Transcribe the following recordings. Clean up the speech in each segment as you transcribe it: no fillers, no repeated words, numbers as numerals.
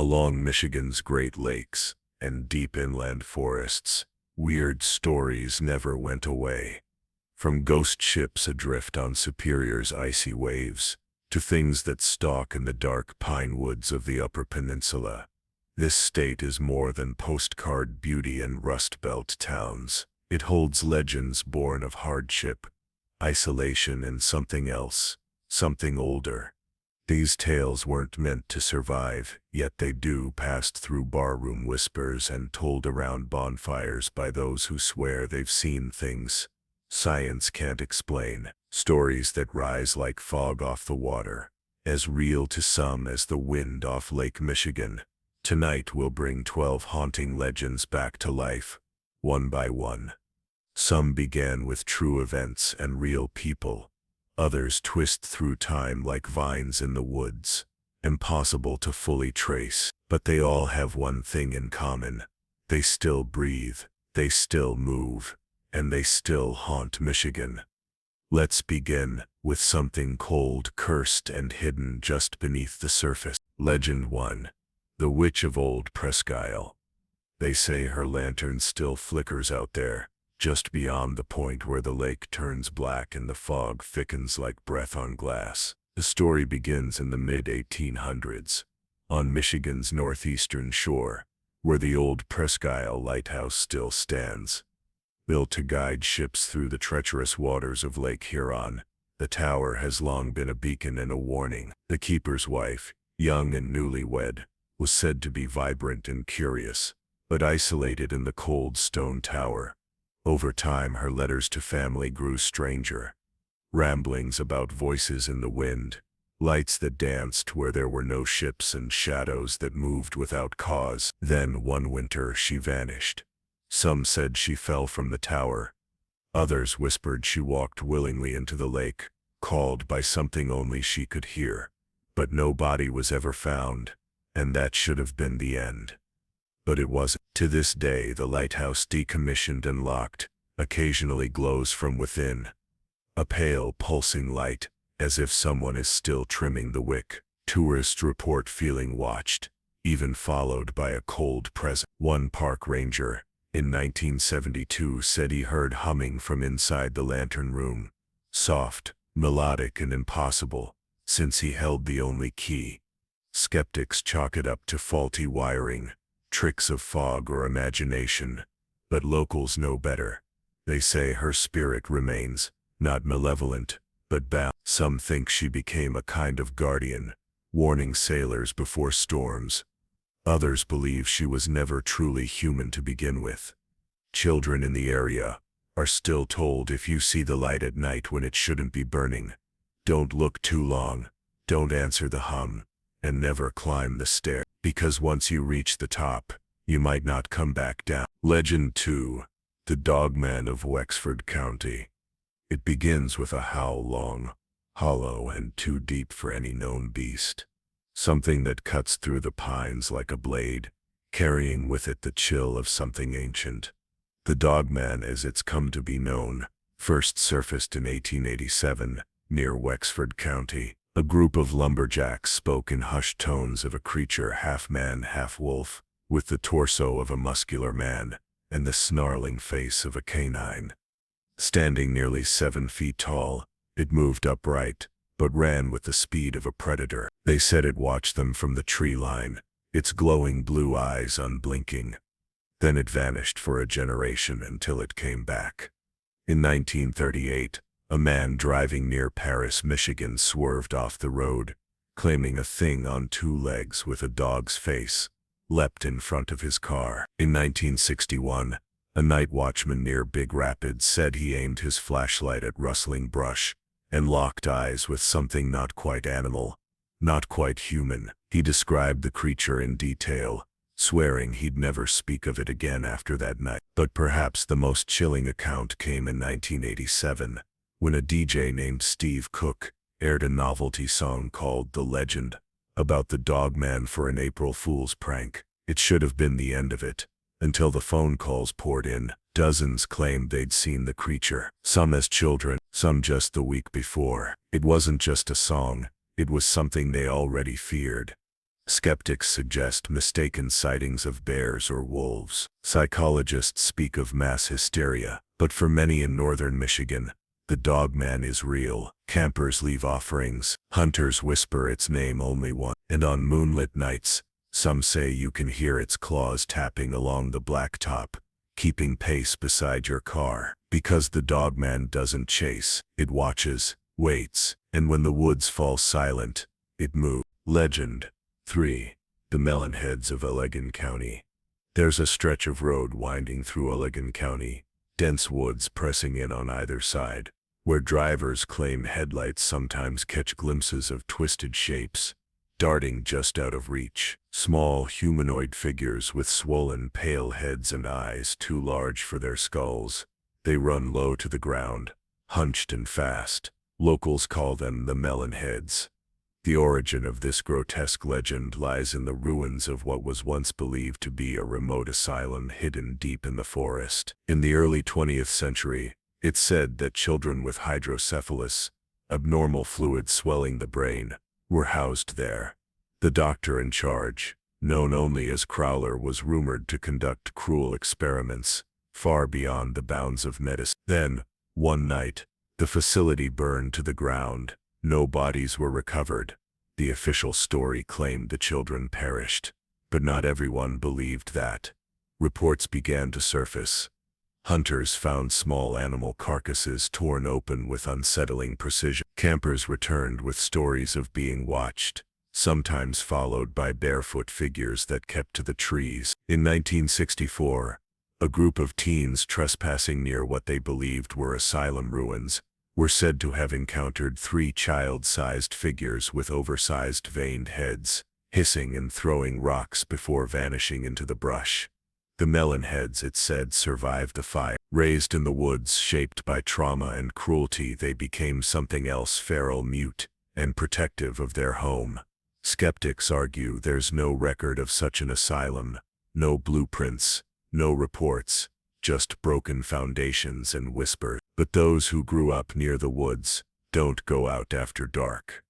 Along Michigan's Great Lakes and deep inland forests, weird stories never went away. From ghost ships adrift on Superior's icy waves, to things that stalk in the dark pine woods of the Upper Peninsula, this state is more than postcard beauty and Rust Belt towns. It holds legends born of hardship, isolation, and something else, something older. These tales weren't meant to survive, yet they do, passed through barroom whispers and told around bonfires by those who swear they've seen things science can't explain. Stories that rise like fog off the water, as real to some as the wind off Lake Michigan. Tonight we'll bring 12 haunting legends back to life, one by one. Some began with true events and real people. Others twist through time like vines in the woods, impossible to fully trace. But they all have one thing in common. They still breathe, they still move, and they still haunt Michigan. Let's begin with something cold, cursed, and hidden just beneath the surface. Legend 1. The Witch of Old Presque Isle. They say her lantern still flickers out there, just beyond the point where the lake turns black and the fog thickens like breath on glass. The story begins in the mid-1800s, on Michigan's northeastern shore, where the Old Presque Isle lighthouse still stands. Built to guide ships through the treacherous waters of Lake Huron, the tower has long been a beacon and a warning. The keeper's wife, young and newlywed, was said to be vibrant and curious, but isolated in the cold stone tower. Over time, her letters to family grew stranger. Ramblings about voices in the wind, lights that danced where there were no ships, and shadows that moved without cause. Then one winter she vanished. Some said she fell from the tower. Others whispered she walked willingly into the lake, called by something only she could hear. But no body was ever found, and that should have been the end. But it wasn't. To this day, the lighthouse, decommissioned and locked, occasionally glows from within. A pale, pulsing light, as if someone is still trimming the wick. Tourists report feeling watched, even followed by a cold presence. One park ranger, in 1972, said he heard humming from inside the lantern room. Soft, melodic, and impossible, since he held the only key. Skeptics chalk it up to faulty wiring, tricks of fog or imagination, but locals know better. They say her spirit remains, not malevolent, but bound. Some think she became a kind of guardian, warning sailors before storms. Others believe she was never truly human to begin with. Children in the area are still told, if you see the light at night when it shouldn't be burning, don't look too long, don't answer the hum, and never climb the stair, because once you reach the top, you might not come back down. Legend 2. The Dogman of Wexford County. It begins with a howl long, hollow, and too deep for any known beast. Something that cuts through the pines like a blade, carrying with it the chill of something ancient. The Dogman, as it's come to be known, first surfaced in 1887, near Wexford County. A group of lumberjacks spoke in hushed tones of a creature half man, half wolf, with the torso of a muscular man, and the snarling face of a canine. Standing nearly 7 feet tall, it moved upright, but ran with the speed of a predator. They said it watched them from the tree line, its glowing blue eyes unblinking. Then it vanished for a generation until it came back. In 1938, a man driving near Paris, Michigan, swerved off the road, claiming a thing on 2 legs with a dog's face leapt in front of his car. In 1961, a night watchman near Big Rapids said he aimed his flashlight at rustling brush and locked eyes with something not quite animal, not quite human. He described the creature in detail, swearing he'd never speak of it again after that night. But perhaps the most chilling account came in 1987, when a DJ named Steve Cook aired a novelty song called The Legend, about the Dogman for an April Fool's prank. It should have been the end of it, until the phone calls poured in. Dozens claimed they'd seen the creature, some as children, some just the week before. It wasn't just a song, it was something they already feared. Skeptics suggest mistaken sightings of bears or wolves. Psychologists speak of mass hysteria, but for many in northern Michigan, the dogman is real. Campers leave offerings, hunters whisper its name only once, and on moonlit nights, some say you can hear its claws tapping along the blacktop, keeping pace beside your car. Because the dogman doesn't chase, it watches, waits, and when the woods fall silent, it moves. Legend 3. The Melonheads of Allegan County. There's a stretch of road winding through Allegan County, dense woods pressing in on either side, where drivers claim headlights sometimes catch glimpses of twisted shapes, darting just out of reach. Small humanoid figures with swollen pale heads and eyes too large for their skulls. They run low to the ground, hunched and fast. Locals call them the Melonheads. The origin of this grotesque legend lies in the ruins of what was once believed to be a remote asylum hidden deep in the forest. In the early 20th century, it's said that children with hydrocephalus, abnormal fluid swelling the brain, were housed there. The doctor in charge, known only as Crowler, was rumored to conduct cruel experiments, far beyond the bounds of medicine. Then, one night, the facility burned to the ground. No bodies were recovered. The official story claimed the children perished, but not everyone believed that. Reports began to surface. Hunters found small animal carcasses torn open with unsettling precision. Campers returned with stories of being watched, sometimes followed by barefoot figures that kept to the trees. In 1964, a group of teens trespassing near what they believed were asylum ruins were said to have encountered 3 child-sized figures with oversized veined heads, hissing and throwing rocks before vanishing into the brush. The Melonheads, it said, survived the fire. Raised in the woods, shaped by trauma and cruelty, they became something else: feral, mute, and protective of their home. Skeptics argue there's no record of such an asylum, no blueprints, no reports, just broken foundations and whispers. But those who grew up near the woods don't go out after dark.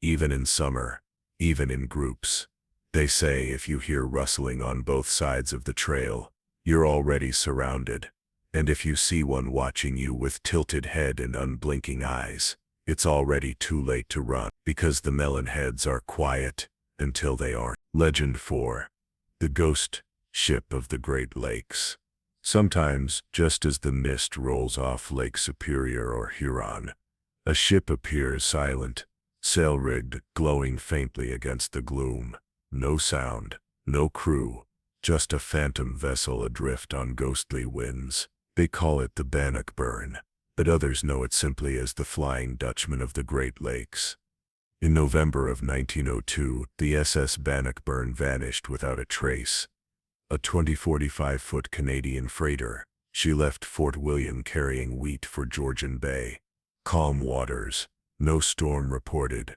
Even in summer, even in groups. They say if you hear rustling on both sides of the trail, you're already surrounded. And if you see one watching you with tilted head and unblinking eyes, it's already too late to run, because the Melonheads are quiet until they aren't. Legend 4. The Ghost Ship of the Great Lakes. Sometimes, just as the mist rolls off Lake Superior or Huron, a ship appears, silent, sail-rigged, glowing faintly against the gloom. No sound, no crew, just a phantom vessel adrift on ghostly winds. They call it the Bannockburn, but others know it simply as the Flying Dutchman of the Great Lakes. In November of 1902, the SS Bannockburn vanished without a trace. A 45-foot Canadian freighter, she left Fort William carrying wheat for Georgian Bay. Calm waters, no storm reported.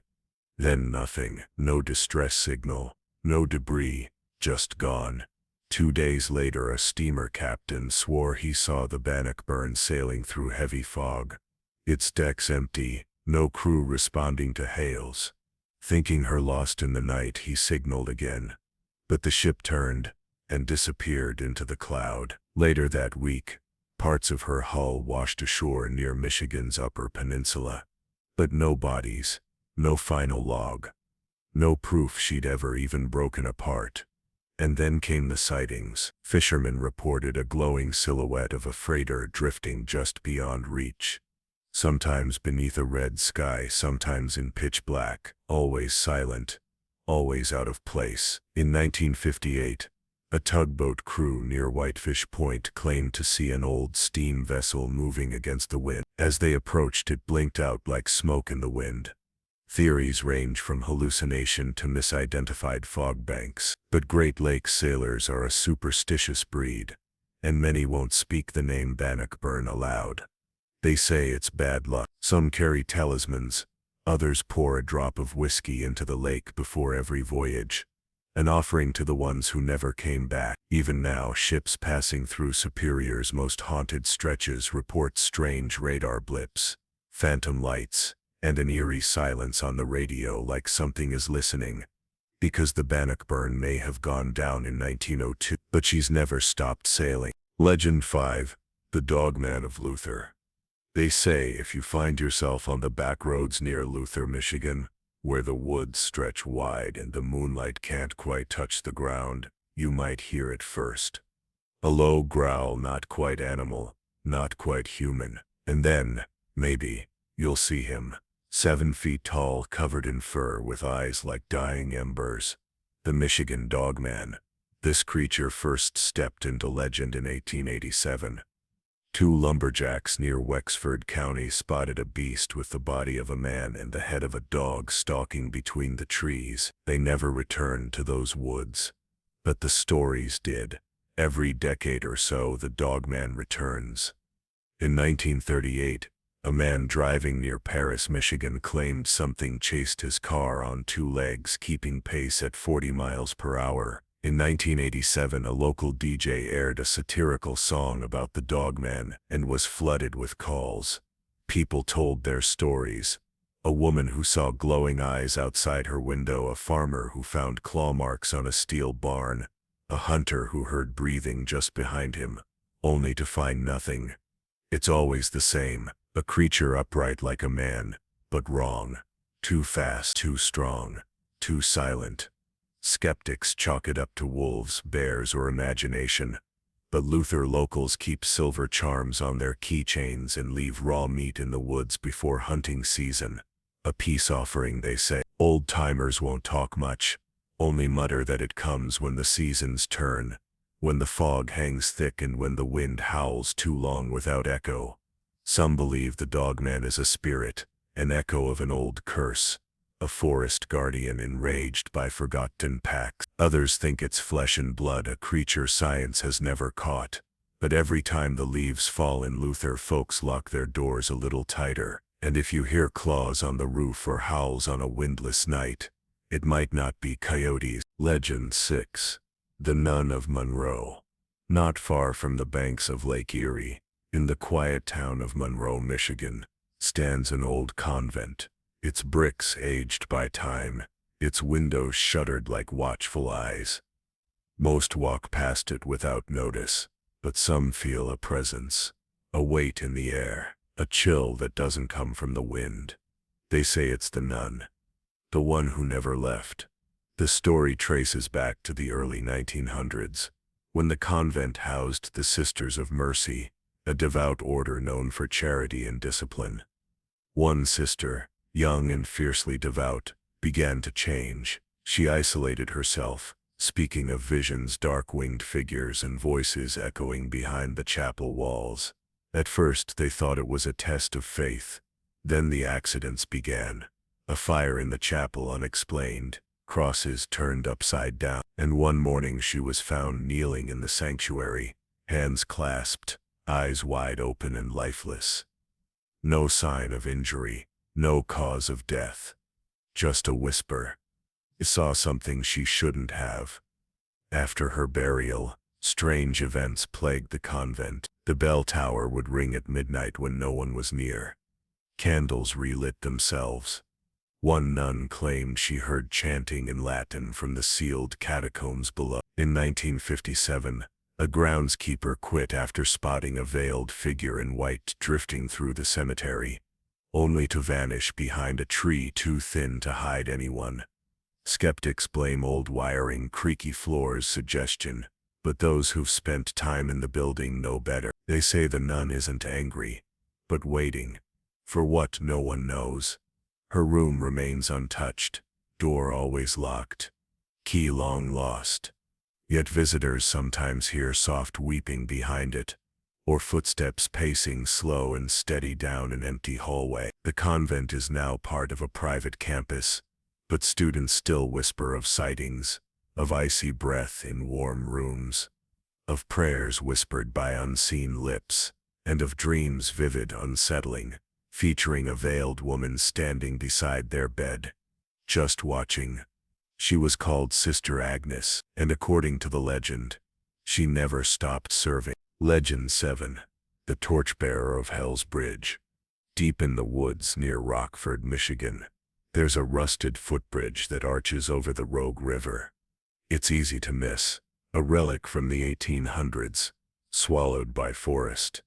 Then nothing, no distress signal, no debris, just gone. 2 days later, a steamer captain swore he saw the Bannockburn sailing through heavy fog. Its decks empty, no crew responding to hails. Thinking her lost in the night, he signaled again. But the ship turned and disappeared into the cloud. Later that week, parts of her hull washed ashore near Michigan's Upper Peninsula. But no bodies, no final log, no proof she'd ever even broken apart. And then came the sightings. Fishermen reported a glowing silhouette of a freighter drifting just beyond reach. Sometimes beneath a red sky, sometimes in pitch black, always silent, always out of place. In 1958, a tugboat crew near Whitefish Point claimed to see an old steam vessel moving against the wind. As they approached, it blinked out like smoke in the wind. Theories range from hallucination to misidentified fog banks. But Great Lakes sailors are a superstitious breed, and many won't speak the name Bannockburn aloud. They say it's bad luck. Some carry talismans, others pour a drop of whiskey into the lake before every voyage, an offering to the ones who never came back. Even now, ships passing through Superior's most haunted stretches report strange radar blips, phantom lights, and an eerie silence on the radio, like something is listening. because the Bannockburn may have gone down in 1902, but she's never stopped sailing. Legend 5. The Dogman of Luther. They say if you find yourself on the back roads near Luther, Michigan, where the woods stretch wide and the moonlight can't quite touch the ground, you might hear it first. A low growl, not quite animal, not quite human, and then, maybe, you'll see him. 7 feet tall, covered in fur, with eyes like dying embers. The Michigan Dogman. This creature first stepped into legend in 1887. 2 lumberjacks near Wexford County spotted a beast with the body of a man and the head of a dog stalking between the trees. They never returned to those woods. But the stories did. Every decade or so, the Dogman returns. In 1938, a man driving near Paris, Michigan, claimed something chased his car on 2 legs, keeping pace at 40 miles per hour. In 1987, a local DJ aired a satirical song about the Dogman and was flooded with calls. People told their stories. A woman who saw glowing eyes outside her window, a farmer who found claw marks on a steel barn, a hunter who heard breathing just behind him, only to find nothing. It's always the same, a creature upright like a man, but wrong. Too fast, too strong, too silent. Skeptics chalk it up to wolves, bears, or imagination. But Luther locals keep silver charms on their keychains and leave raw meat in the woods before hunting season. A peace offering, they say. Old-timers won't talk much, only mutter that it comes when the seasons turn, when the fog hangs thick and when the wind howls too long without echo. Some believe the Dogman is a spirit, an echo of an old curse, a forest guardian enraged by forgotten packs. Others think it's flesh and blood, a creature science has never caught. But every time the leaves fall in Luther, folks lock their doors a little tighter, and if you hear claws on the roof or howls on a windless night, it might not be coyotes. Legend 6. The Nun of Monroe. Not far from the banks of Lake Erie, in the quiet town of Monroe, Michigan, stands an old convent. Its bricks aged by time, its windows shuttered like watchful eyes. Most walk past it without notice, but some feel a presence, a weight in the air, a chill that doesn't come from the wind. They say it's the nun, the one who never left. The story traces back to the early 1900s, when the convent housed the Sisters of Mercy, a devout order known for charity and discipline. One sister, young and fiercely devout, began to change. She isolated herself, speaking of visions, dark-winged figures, and voices echoing behind the chapel walls. At first they thought it was a test of faith. Then the accidents began. A fire in the chapel unexplained, crosses turned upside down, and one morning she was found kneeling in the sanctuary, hands clasped, eyes wide open and lifeless. No sign of injury. No cause of death. Just a whisper. She saw something she shouldn't have. After her burial, strange events plagued the convent. The bell tower would ring at midnight when no one was near. Candles relit themselves. One nun claimed she heard chanting in Latin from the sealed catacombs below. In 1957, a groundskeeper quit after spotting a veiled figure in white drifting through the cemetery, only to vanish behind a tree too thin to hide anyone. Skeptics blame old wiring, creaky floors, suggestion, but those who've spent time in the building know better. They say the nun isn't angry, but waiting. For what, no one knows. Her room remains untouched, door always locked, key long lost. Yet visitors sometimes hear soft weeping behind it, or footsteps pacing slow and steady down an empty hallway. The convent is now part of a private campus, but students still whisper of sightings, of icy breath in warm rooms, of prayers whispered by unseen lips, and of dreams vivid, unsettling, featuring a veiled woman standing beside their bed, just watching. She was called Sister Agnes, and according to the legend, she never stopped serving. Legend 7. The Torchbearer of Hell's Bridge. Deep in the woods near Rockford, Michigan, There's a rusted footbridge that arches over the Rogue River. It's easy to miss, a relic from the 1800s, swallowed by forest.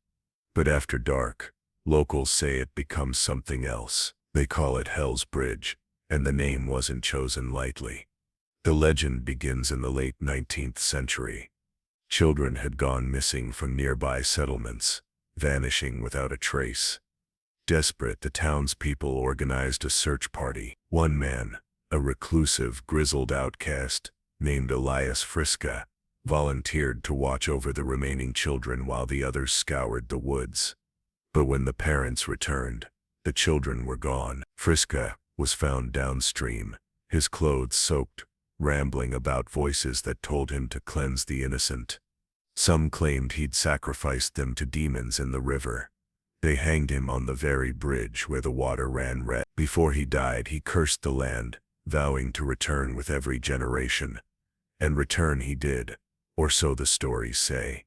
But after dark, locals say it becomes something else. They call it Hell's Bridge, and the name wasn't chosen lightly. The legend begins in the late 19th century. Children had gone missing from nearby settlements, vanishing without a trace. Desperate, the townspeople organized a search party. One man, a reclusive, grizzled outcast, named Elias Friska, volunteered to watch over the remaining children while the others scoured the woods. But when the parents returned, the children were gone. Friska was found downstream, his clothes soaked, rambling about voices that told him to cleanse the innocent. Some claimed he'd sacrificed them to demons in the river. They hanged him on the very bridge where the water ran red. Before he died, he cursed the land, vowing to return with every generation. And return he did, or so the stories say.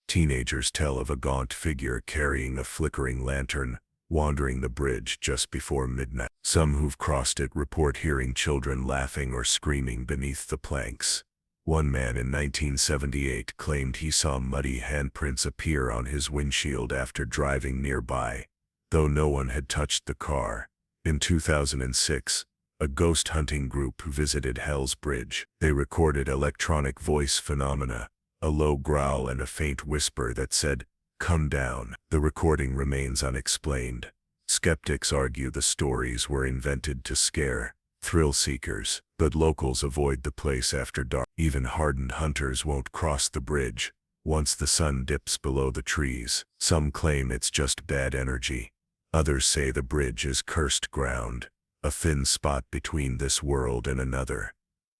Teenagers tell of a gaunt figure carrying a flickering lantern, wandering the bridge just before midnight. Some who've crossed it report hearing children laughing or screaming beneath the planks. One man in 1978 claimed he saw muddy handprints appear on his windshield after driving nearby, though no one had touched the car. In 2006, a ghost hunting group visited Hell's Bridge. They recorded electronic voice phenomena, a low growl and a faint whisper that said, "Come down." The recording remains unexplained. Skeptics argue the stories were invented to scare thrill seekers, but locals avoid the place after dark. Even hardened hunters won't cross the bridge once the sun dips below the trees. Some claim it's just bad energy. Others say the bridge is cursed ground, a thin spot between this world and another.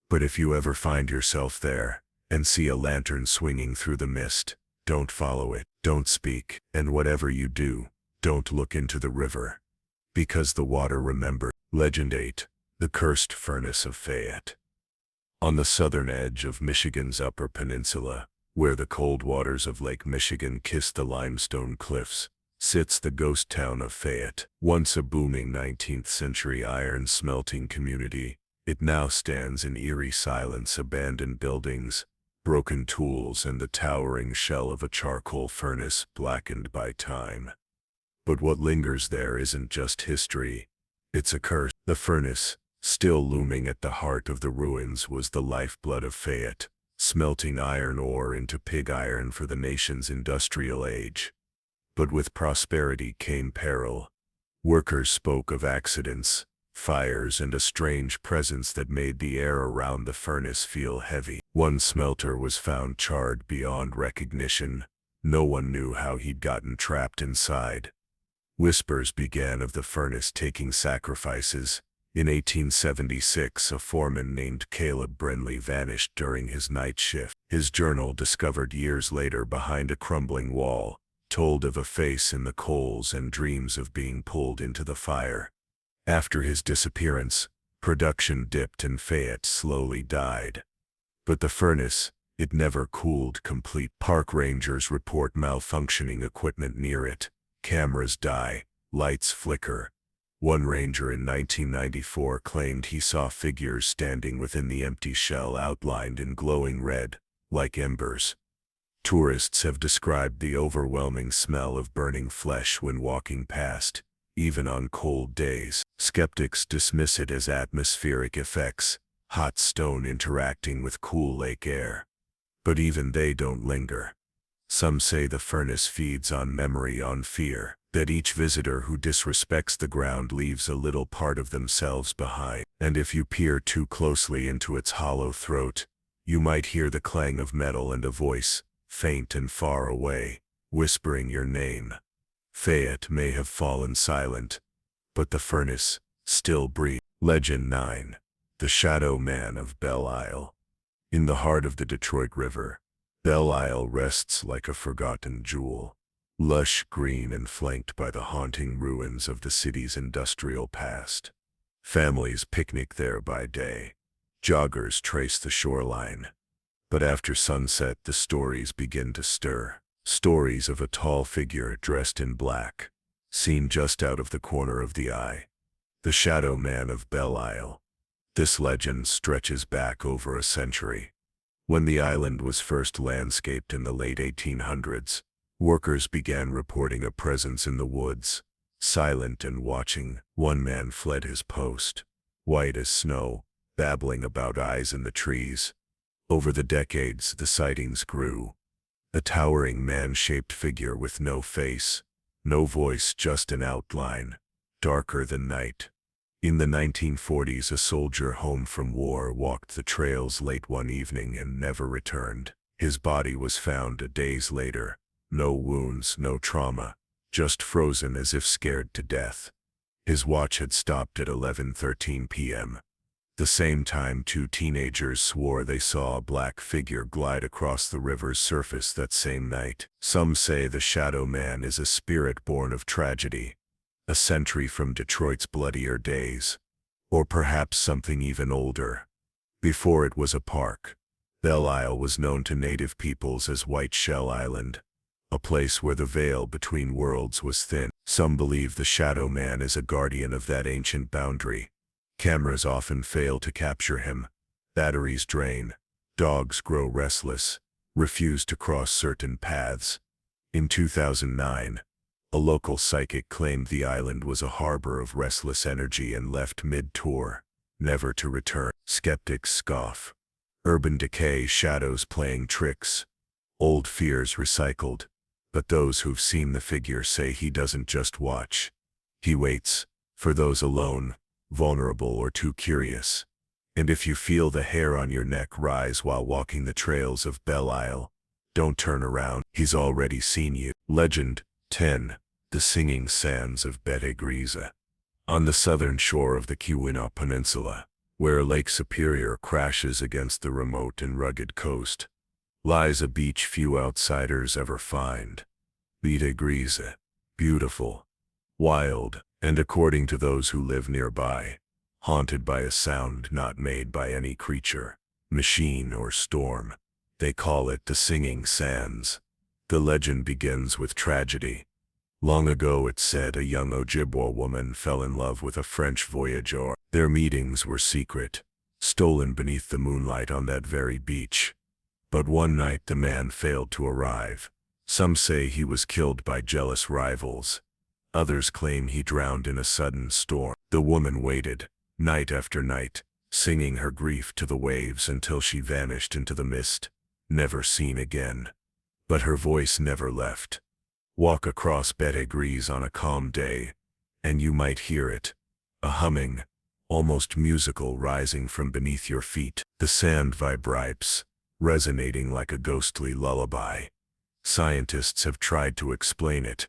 But if you ever find yourself there and see a lantern swinging through the mist, don't follow it, don't speak, and whatever you do, don't look into the river. Because the water remembers. Legend 8. The Cursed Furnace of Fayette. On the southern edge of Michigan's Upper Peninsula, where the cold waters of Lake Michigan kiss the limestone cliffs, sits the ghost town of Fayette. Once a booming 19th-century iron smelting community, it now stands in eerie silence, abandoned buildings, broken tools, and the towering shell of a charcoal furnace blackened by time. But what lingers there isn't just history, it's a curse. The furnace, still looming at the heart of the ruins, was the lifeblood of Fayette, smelting iron ore into pig iron for the nation's industrial age. But with prosperity came peril. Workers spoke of accidents, fires, and a strange presence that made the air around the furnace feel heavy. One smelter was found charred beyond recognition. No one knew how he'd gotten trapped inside. Whispers began of the furnace taking sacrifices. In 1876, a foreman named Caleb Brenly vanished during his night shift. His journal, discovered years later behind a crumbling wall, told of a face in the coals and dreams of being pulled into the fire. After his disappearance, production dipped and Fayette slowly died. But the furnace, it never cooled complete. Park rangers report malfunctioning equipment near it. Cameras die, lights flicker. One ranger in 1994 claimed he saw figures standing within the empty shell outlined in glowing red, like embers. Tourists have described the overwhelming smell of burning flesh when walking past, even on cold days. Skeptics dismiss it as atmospheric effects, hot stone interacting with cool lake air. But even they don't linger. Some say the furnace feeds on memory, on fear, that each visitor who disrespects the ground leaves a little part of themselves behind. And if you peer too closely into its hollow throat, you might hear the clang of metal and a voice, faint and far away, whispering your name. Fayette may have fallen silent, but the furnace still breathes. Legend 9. The Shadow Man of Belle Isle. In the heart of the Detroit River, Belle Isle rests like a forgotten jewel, lush green and flanked by the haunting ruins of the city's industrial past. Families picnic there by day. Joggers trace the shoreline. But after sunset, the stories begin to stir. Stories of a tall figure dressed in black, seen just out of the corner of the eye. The Shadow Man of Belle Isle. This legend stretches back over a century. When the island was first landscaped in the late 1800s, workers began reporting a presence in the woods. Silent and watching, one man fled his post, white as snow, babbling about eyes in the trees. Over the decades, the sightings grew. A towering man-shaped figure with no face, no voice, just an outline, darker than night. In the 1940s, a soldier home from war walked the trails late one evening and never returned. His body was found days later. No wounds, no trauma, just frozen as if scared to death. His watch had stopped at 11:13 p.m. The same time, two teenagers swore they saw a black figure glide across the river's surface that same night. Some say the Shadow Man is a spirit born of tragedy, a sentry from Detroit's bloodier days, or perhaps something even older. Before it was a park, Belle Isle was known to native peoples as White Shell Island, a place where the veil between worlds was thin. Some believe the Shadow Man is a guardian of that ancient boundary. Cameras often fail to capture him. Batteries drain. Dogs grow restless, refuse to cross certain paths. In 2009, a local psychic claimed the island was a harbor of restless energy and left mid-tour, never to return. Skeptics scoff. Urban decay, shadows playing tricks, old fears recycled. But those who've seen the figure say he doesn't just watch. He waits, for those alone, vulnerable or too curious. And if you feel the hair on your neck rise while walking the trails of Belle Isle, don't turn around, he's already seen you. Legend 10. The Singing Sands of Bete Grise. On the southern shore of the Keweenaw Peninsula, where Lake Superior crashes against the remote and rugged coast, lies a beach few outsiders ever find. Bete Grise. Beautiful, wild, and according to those who live nearby, haunted by a sound not made by any creature, machine, or storm. They call it the Singing Sands. The legend begins with tragedy. Long ago, it's said, a young Ojibwa woman fell in love with a French voyageur. Their meetings were secret, stolen beneath the moonlight on that very beach. But one night the man failed to arrive. Some say he was killed by jealous rivals. Others claim he drowned in a sudden storm. The woman waited, night after night, singing her grief to the waves until she vanished into the mist, never seen again. But her voice never left. Walk across Bete Grise on a calm day, and you might hear it, a humming, almost musical, rising from beneath your feet. The sand vibrates, resonating like a ghostly lullaby. Scientists have tried to explain it.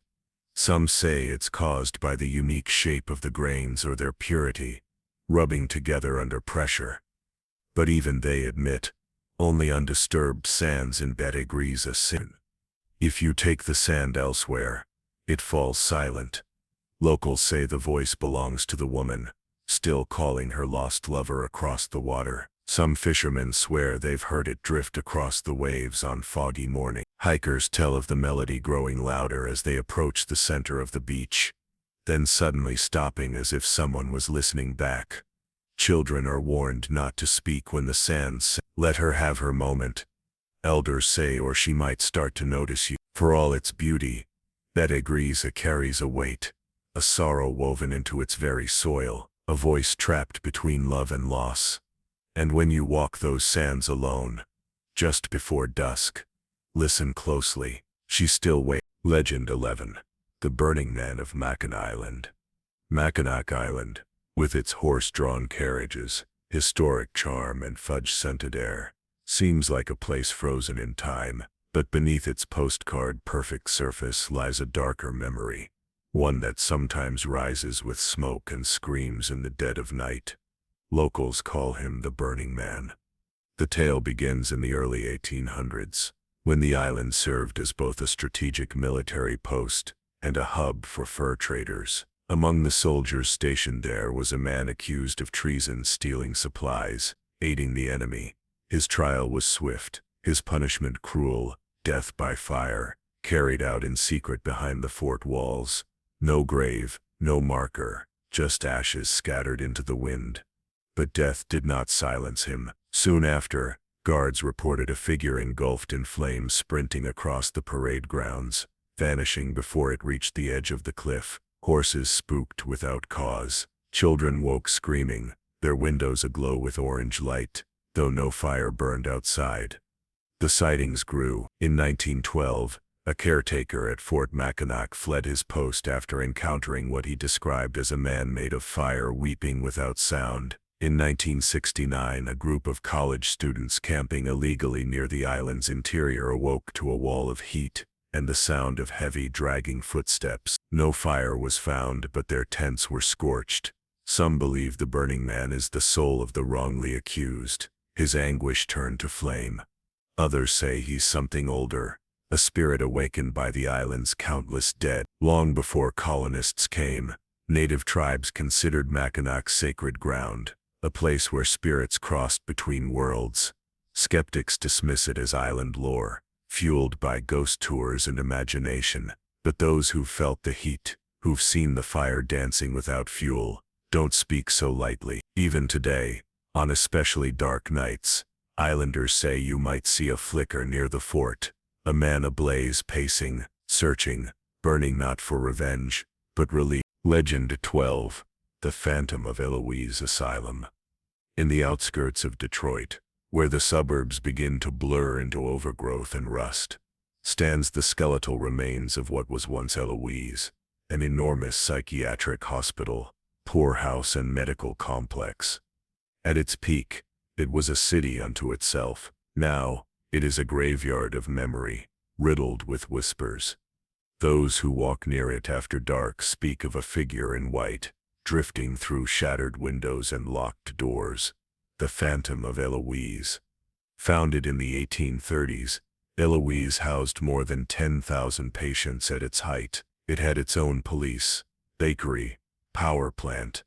Some say it's caused by the unique shape of the grains or their purity, rubbing together under pressure. But even they admit, only undisturbed sands in Bete Grise sin. If you take the sand elsewhere, it falls silent. Locals say the voice belongs to the woman, still calling her lost lover across the water. Some fishermen swear they've heard it drift across the waves on foggy morning. Hikers tell of the melody growing louder as they approach the center of the beach, then suddenly stopping as if someone was listening back. Children are warned not to speak when the sands sing. Let her have her moment, elders say, or she might start to notice you. For all its beauty, Bete Grise carries a weight, a sorrow woven into its very soil, a voice trapped between love and loss. And when you walk those sands alone, just before dusk, listen closely, she still waits. Legend 11. The Burning Man of Mackinac. Mackinac Island, with its horse-drawn carriages, historic charm, and fudge-scented air, seems like a place frozen in time, but beneath its postcard-perfect surface lies a darker memory, one that sometimes rises with smoke and screams in the dead of night. Locals call him the Burning Man. The tale begins in the early 1800s, when the island served as both a strategic military post and a hub for fur traders. Among the soldiers stationed there was a man accused of treason, stealing supplies, aiding the enemy. His trial was swift, his punishment cruel, death by fire, carried out in secret behind the fort walls. No grave, no marker, just ashes scattered into the wind. But death did not silence him. Soon after, guards reported a figure engulfed in flames sprinting across the parade grounds, vanishing before it reached the edge of the cliff. Horses spooked without cause. Children woke screaming, their windows aglow with orange light, though no fire burned outside. The sightings grew. In 1912, a caretaker at Fort Mackinac fled his post after encountering what he described as a man made of fire weeping without sound. In 1969, a group of college students camping illegally near the island's interior awoke to a wall of heat and the sound of heavy, dragging footsteps. No fire was found, but their tents were scorched. Some believe the burning man is the soul of the wrongly accused, his anguish turned to flame. Others say he's something older, a spirit awakened by the island's countless dead. Long before colonists came, native tribes considered Mackinac sacred ground, a place where spirits crossed between worlds. Skeptics dismiss it as island lore, fueled by ghost tours and imagination. But those who've felt the heat, who've seen the fire dancing without fuel, don't speak so lightly. Even today, on especially dark nights, islanders say you might see a flicker near the fort, a man ablaze pacing, searching, burning not for revenge, but relief. Legend 12. The Phantom of Eloise Asylum. In the outskirts of Detroit, where the suburbs begin to blur into overgrowth and rust, stands the skeletal remains of what was once Eloise, an enormous psychiatric hospital, poorhouse and medical complex. At its peak, it was a city unto itself. Now, it is a graveyard of memory, riddled with whispers. Those who walk near it after dark speak of a figure in white, drifting through shattered windows and locked doors. The Phantom of Eloise. Founded in the 1830s, Eloise housed more than 10,000 patients at its height. It had its own police, bakery, power plant.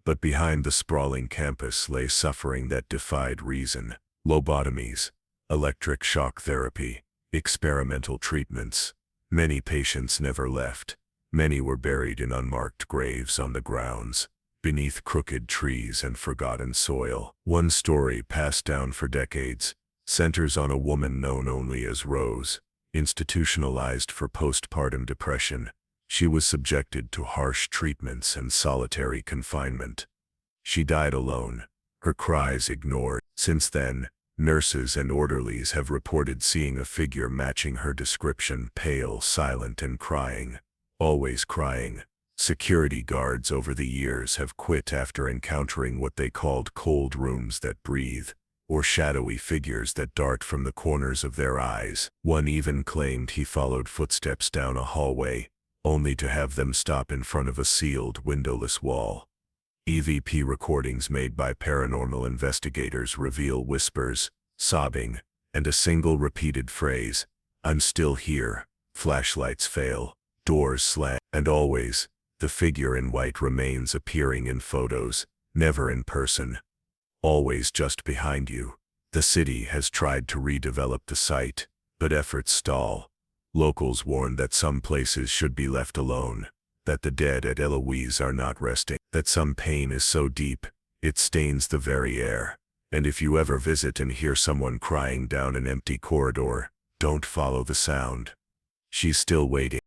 But behind the sprawling campus lay suffering that defied reason. Lobotomies, electric shock therapy, experimental treatments. Many patients never left. Many were buried in unmarked graves on the grounds, beneath crooked trees and forgotten soil. One story passed down for decades centers on a woman known only as Rose. Institutionalized for postpartum depression, she was subjected to harsh treatments and solitary confinement. She died alone, her cries ignored. Since then, nurses and orderlies have reported seeing a figure matching her description, pale, silent, and crying. Always crying. Security guards over the years have quit after encountering what they called cold rooms that breathe, or shadowy figures that dart from the corners of their eyes. One even claimed he followed footsteps down a hallway, only to have them stop in front of a sealed, windowless wall. EVP recordings made by paranormal investigators reveal whispers, sobbing, and a single repeated phrase, "I'm still here." Flashlights fail, doors slam, and always, the figure in white remains appearing in photos, never in person. Always just behind you. The city has tried to redevelop the site, but efforts stall. Locals warn that some places should be left alone, that the dead at Eloise are not resting, that some pain is so deep, it stains the very air. And if you ever visit and hear someone crying down an empty corridor, don't follow the sound. She's still waiting.